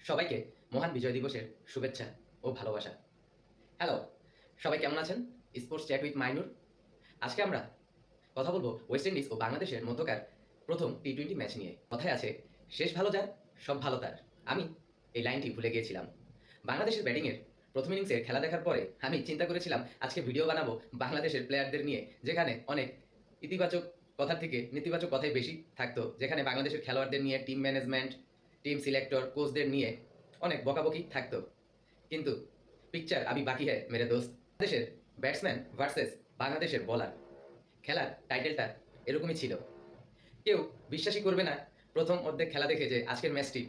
সবাইকে মহান বিজয় দিবসের শুভেচ্ছা ও ভালোবাসা। হ্যালো, সবাই কেমন আছেন? Sports chat with Mainur. আজকে আমরা কথা বলবো ওয়েস্ট ইন্ডিজ ও বাংলাদেশের মধ্যকার প্রথম টি-20 ম্যাচ নিয়ে। কথায় আছে, শেষ ভালো যার, সব ভালো তার। আমি এই লাইনটি ভুলে গিয়েছিলাম। বাংলাদেশের ব্যাটিংয়ের প্রথম ইনিংসের খেলা দেখার পরে আমি চিন্তা করেছিলাম আজকে ভিডিও বানাবো বাংলাদেশের প্লেয়ারদের নিয়ে, যেখানে অনেক ইতিবাচক কথার থেকে নেতিবাচক কথাই বেশি থাকতো, যেখানে বাংলাদেশের খেলোয়াড়দের নিয়ে, টিম ম্যানেজমেন্ট, টিম সিলেক্টর, কোচদের নিয়ে অনেক বকাবকি থাকতো। কিন্তু পিকচার আবি বাকি হ্যায় মেরে দোস্ত। বাংলাদেশের ব্যাটসম্যান ভার্সেস বাংলাদেশের বলার, খেলার টাইটেলটা এরকমই ছিল। কেউ বিশ্বাসই করবে না প্রথম অর্ধেক খেলা দেখে যে আজকের ম্যাচটি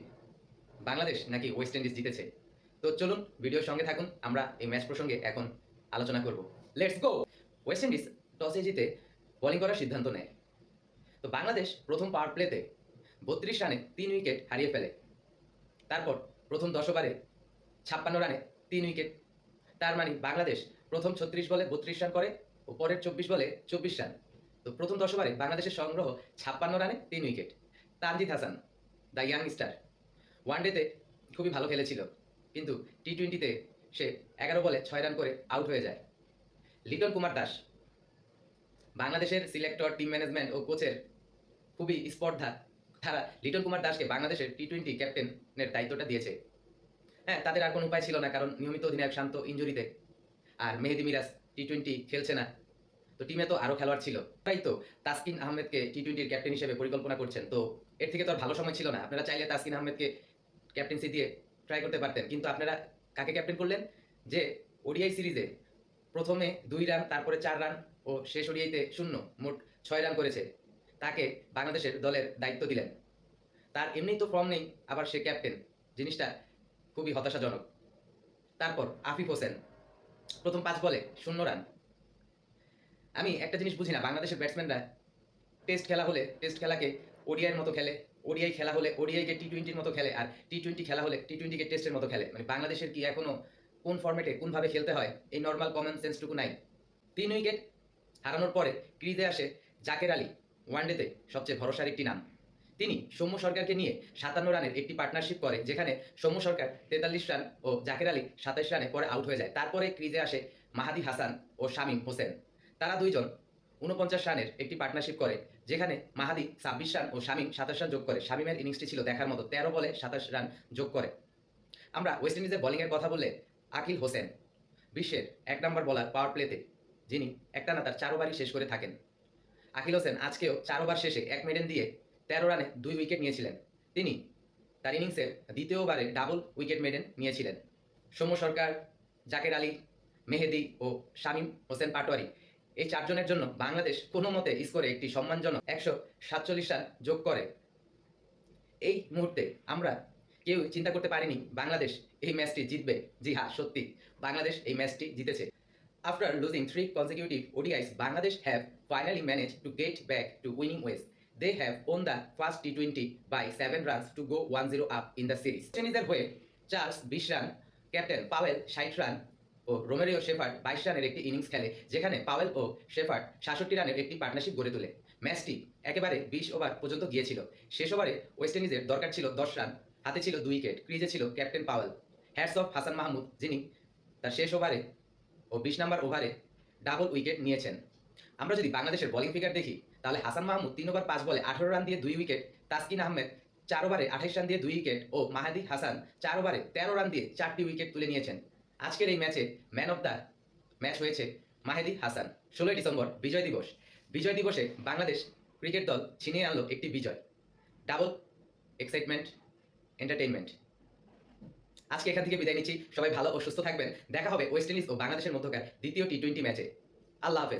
বাংলাদেশ নাকি ওয়েস্ট ইন্ডিজ জিতেছে। তো চলুন ভিডিওর সঙ্গে থাকুন, আমরা এই ম্যাচ প্রসঙ্গে এখন আলোচনা করব। Let's go. ওয়েস্ট ইন্ডিজ টসে জিতে বোলিং করার সিদ্ধান্ত নেয়। তো বাংলাদেশ প্রথম পাওয়ার প্লেতে 32 রানে 3 উইকেট হারিয়ে ফেলে। তারপর প্রথম 10 ওভারে 56 রানে 3 উইকেট। তার মানে বাংলাদেশ প্রথম 36 বলে 32 রান করে ও পরের 24 বলে 24 রান। তো প্রথম 10 ওভারে বাংলাদেশের সংগ্রহ 56 রানে 3 wicket. Tanzid Hasan, the young star, ওয়ানডেতে খুবই ভালো খেলেছিল, কিন্তু টি-20তে সে 11 বলে 6 রান করে আউট হয়ে যায়। লিটন কুমার দাস, বাংলাদেশের সিলেক্টর, টিম ম্যানেজমেন্ট ও কোচের খুবই স্পর্ধা, তারা লিটন কুমার দাসকে বাংলাদেশের টি-20 ক্যাপ্টেনের দায়িত্বটা দিয়েছে। হ্যাঁ, তাদের আর কোনো উপায় ছিল না, কারণ নিয়মিত অধিনায়ক শান্ত ইনজুরিতে, আর মেহেদী মিরাজ টি-20 খেলছে না। তো টিমে তো আরও খেলোয়াড় ছিল, তাই তো তাসকিন আহমেদকে টি-20-র ক্যাপ্টেন হিসেবে পরিকল্পনা করছেন। তো এর থেকে তো আর ভালো সময় ছিল না, আপনারা চাইলে তাসকিন আহমেদকে ক্যাপ্টেন্সি দিয়ে ট্রাই করতে পারতেন। কিন্তু আপনারা কাকে ক্যাপ্টেন করলেন? যে ওডিআই সিরিজে প্রথমে 2 রান, তারপরে 4 রান ও শেষ ওডিআইতে 0, মোট 6 রান করেছে, তাকে বাংলাদেশের দলের দায়িত্ব দিলেন। তার এমনিই তো ফর্ম নেই, আবার সে ক্যাপ্টেন, জিনিসটা খুবই হতাশাজনক। তারপর আফিফ হোসেন, প্রথম 5 বলে 0 রান। আমি একটা জিনিস বুঝি না, বাংলাদেশের ব্যাটসম্যানরা টেস্ট খেলা হলে টেস্ট খেলাকে ওডিআইয়ের মতো খেলে, ওডিআই খেলা হলে ওডিআইকে টি-20-র মতো খেলে, আর টি-20 খেলা হলে টি-20কে টেস্টের মতো খেলে। মানে বাংলাদেশের কি এখনো কোন ফরম্যাটে কোনভাবে খেলতে হয় এই নর্মাল কমন সেন্সটুকু নাই? 3 উইকেট হারানোর পরে ক্রিজে আসে জাকের আলী, ওয়ানডেতে সবচেয়ে ভরসার একটি নাম। তিনি সৌম্য সরকারকে নিয়ে 57 রানের একটি পার্টনারশিপ করে, যেখানে সৌম্য সরকার 43 রান ও জাকের আলী 27 রানে পরে আউট হয়ে যায়। তারপরে ক্রিজে আসে মাহাদি হাসান ও শামীম হোসেন। তারা দুইজন 49 রানের একটি পার্টনারশিপ করে, যেখানে মাহাদি 26 রান ও শামীম 27 রান যোগ করে। শামীমের ইনিংসটি ছিল দেখার মতো, 13 বলে 27 রান যোগ করে। আমরা ওয়েস্ট ইন্ডিজের বোলিংয়ের কথা বললে আকিল হোসেন, বিশ্বের 1 নম্বর বোলার পাওয়ার প্লেতে, যিনি একটানা তার 4 ওভারই শেষ করে থাকেন। আকিল হোসেন আজকেও 4 ওভার শেষে 1 মেডেন দিয়ে 13 রানে 2 উইকেট নিয়েছিলেন। তিনি তার ইনিংসের দ্বিতীয় ওভারে ডাবল উইকেট মেডেন নিয়েছিলেন। সৌম্য সরকার, জাকের আলী, মেহেদী ও শামীম হোসেন পাটোয়ারি, এই 4 জনের জন্য বাংলাদেশ কোনো মতে স্কোরে একটি সম্মানজনক 147 রান যোগ করে। এই মুহূর্তে আমরা কেউ চিন্তা করতে পারিনি বাংলাদেশ এই ম্যাচটি জিতবে। জি হ্যাঁ, সত্যি বাংলাদেশ এই ম্যাচটি জিতেছে। After losing 3 consecutive ODIs, Bangladesh have finally managed to get back to winning ways. They have won the first T20 by 7 runs to go 1-0 up in the series. West ইন্ডিজের হয়ে চার্লস 20 রান, ক্যাপ্টেন পাওয়েল 60 রান ও Romario Shepherd 22 রানের একটি innings খেলে, যেখানে Powell ও shepherd 66 রানের একটি পার্টনারশিপ গড়ে তোলে। ম্যাচটি একেবারে 20 ওভার পর্যন্ত গিয়েছিল। শেষ ওভারে ওয়েস্ট ইন্ডিজের দরকার ছিল 10 রান, হাতে ছিল 2 উইকেট, ক্রিজে ছিল captain Powell. Hats off Hasan Mahmud, যিনি তার শেষ ওভারে ও 20 নম্বর ওভারে ডাবল উইকেট নিয়েছেন। আমরা যদি বাংলাদেশের বোলিং ফিগার দেখি, তাহলে হাসান মাহমুদ 3 ওভার 5 বলে 18 রান দিয়ে 2 উইকেট, তাসকিন আহমেদ 4 ওভারে 28 রান দিয়ে 2 উইকেট ও মাহাদি হাসান 4 ওভারে 13 রান দিয়ে 4টি উইকেট তুলে নিয়েছেন। আজকের এই ম্যাচে ম্যান অফ দ্য ম্যাচ হয়েছে মাহেদী হাসান। 16 ডিসেম্বর বিজয় দিবস। বিজয় দিবসে বাংলাদেশ ক্রিকেট দল ছিনিয়ে আনলো একটি বিজয়। Double excitement, entertainment. আজকে এখান থেকে বিদায় নিচ্ছি। সবাই ভালো ও সুস্থ থাকবেন। দেখা হবে ওয়েস্ট ইন্ডিজ ও বাংলাদেশের মধ্যকার দ্বিতীয় টি-20 ম্যাচে। আল্লাহ হাফেজ।